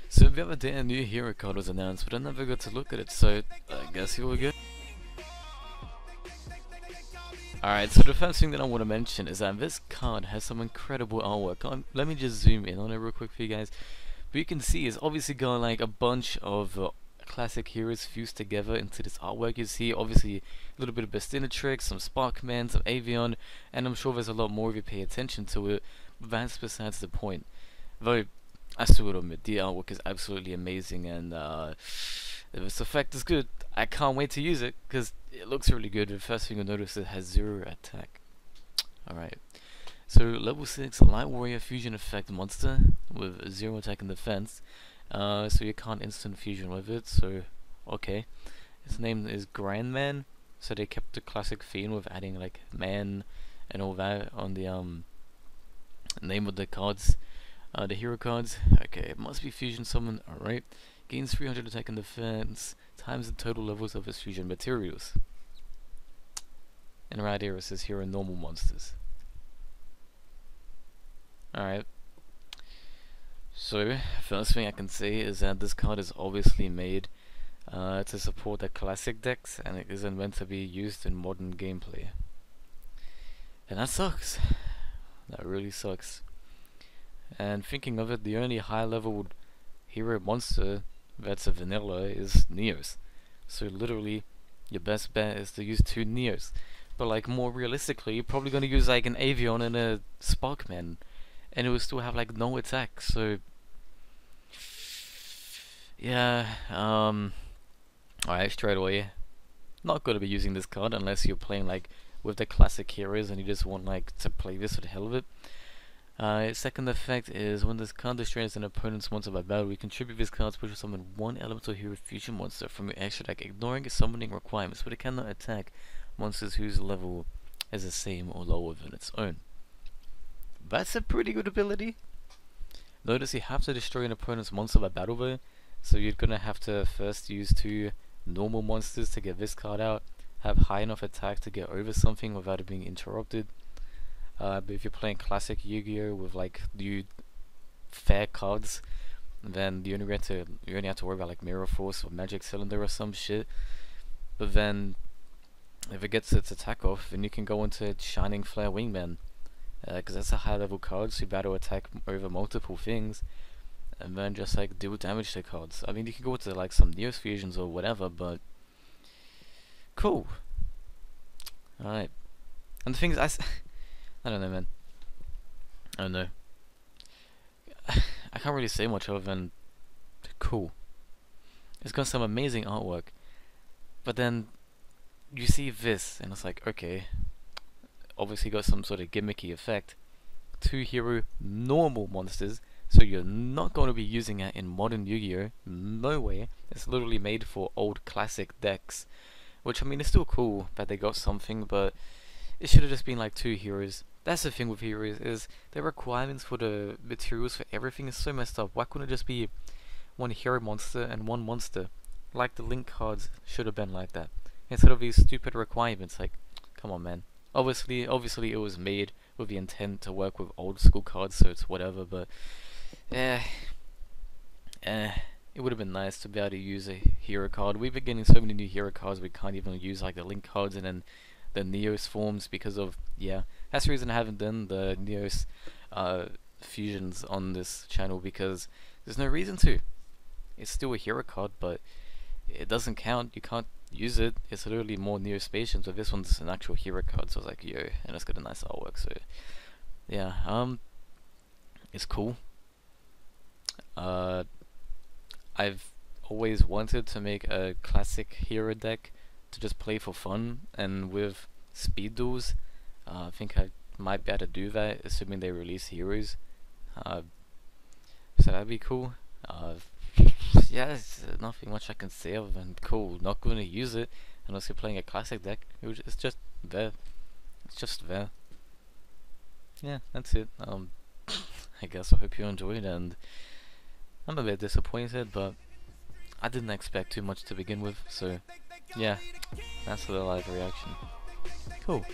So the other day a new hero card was announced, but I never got to look at it, so I guess here we go. Alright, so the first thing that I want to mention is that this card has some incredible artwork. Let me just zoom in on it real quick for you guys. But you can see it's obviously got like a bunch of classic heroes fused together into this artwork. You see obviously a little bit of Bestinatrix, some Sparkman, some Avion, and I'm sure there's a lot more if you pay attention to it, but that's besides the point. Though, I still would admit, the artwork is absolutely amazing, and if this effect is good, I can't wait to use it, because it looks really good. The first thing you'll notice, it has 0 attack. Alright, so level 6 Light Warrior Fusion Effect monster with 0 attack and defense. So you can't instant fusion with it, so okay. Its name is GRANDMAN, so they kept the classic theme with adding like man and all that on the name of the cards. The hero cards. Okay, it must be fusion summon. Alright. Gains 300 attack and defense times the total levels of its fusion materials. And right here it says hero normal monsters. Alright. So, first thing I can say is that this card is obviously made to support the classic decks, and it isn't meant to be used in modern gameplay. And that sucks. That really sucks. And thinking of it, the only high level hero monster that's a vanilla is Neos. So literally, your best bet is to use 2 Neos. But like more realistically, you're probably gonna use like an Avion and a Sparkman, and it will still have like no attack. So yeah, alright, straight away, not gonna be using this card unless you're playing like with the classic heroes and you just want like to play this for the hell of it. Its second effect is when this card destroys an opponent's monster by battle, we contribute this card to push summon 1 Elemental-Hero fusion monster from your extra deck, ignoring its summoning requirements, but it cannot attack monsters whose level is the same or lower than its own. That's a pretty good ability. Notice you have to destroy an opponent's monster by battle though, so you're gonna have to first use 2 normal monsters to get this card out, have high enough attack to get over something without it being interrupted. But if you're playing classic Yu-Gi-Oh with like new fair cards, then you only have to worry about like Mirror Force or Magic Cylinder or some shit. But then if it gets its attack off, then you can go into Shining Flare Wingman, because that's a high level card, so you battle attack over multiple things, and then just like deal damage to cards. I mean, you can go into like some Neos fusions or whatever, but cool. Alright, and the thing is, I don't know, man. I don't know. I can't really say much other than cool. It's got some amazing artwork, but then you see this, and it's like, okay, obviously got some sort of gimmicky effect. 2 hero normal monsters, so you're not going to be using it in modern Yu-Gi-Oh! No way. It's literally made for old classic decks, which I mean, it's still cool that they got something, but it should have just been like 2 heroes. That's the thing with heroes, is the requirements for the materials for everything is so messed up. Why couldn't it just be 1 hero monster and 1 monster? Like the link cards should have been like that, instead of these stupid requirements. Like, come on, man. Obviously it was made with the intent to work with old school cards, so it's whatever, but it would have been nice to be able to use a hero card. We've been getting so many new hero cards we can't even use like the link cards and then the Neos forms because of, yeah, that's the reason I haven't done the Neos fusions on this channel, because there's no reason to. It's still a hero card, but it doesn't count. You can't use it. It's literally more Neospatians, but this one's an actual hero card, so I was like, yo, and it's got a nice artwork, so yeah, it's cool. I've always wanted to make a classic hero deck to just play for fun, and with speed duels, I think I might be able to do that, assuming they release heroes. So that'd be cool. Yeah, there's nothing much I can say other than cool. Not going to use it unless you're playing a classic deck. It's just there. It's just there. Yeah, that's it. I guess I hope you enjoyed, and I'm a bit disappointed, but I didn't expect too much to begin with, so yeah, that's the live reaction. Cool.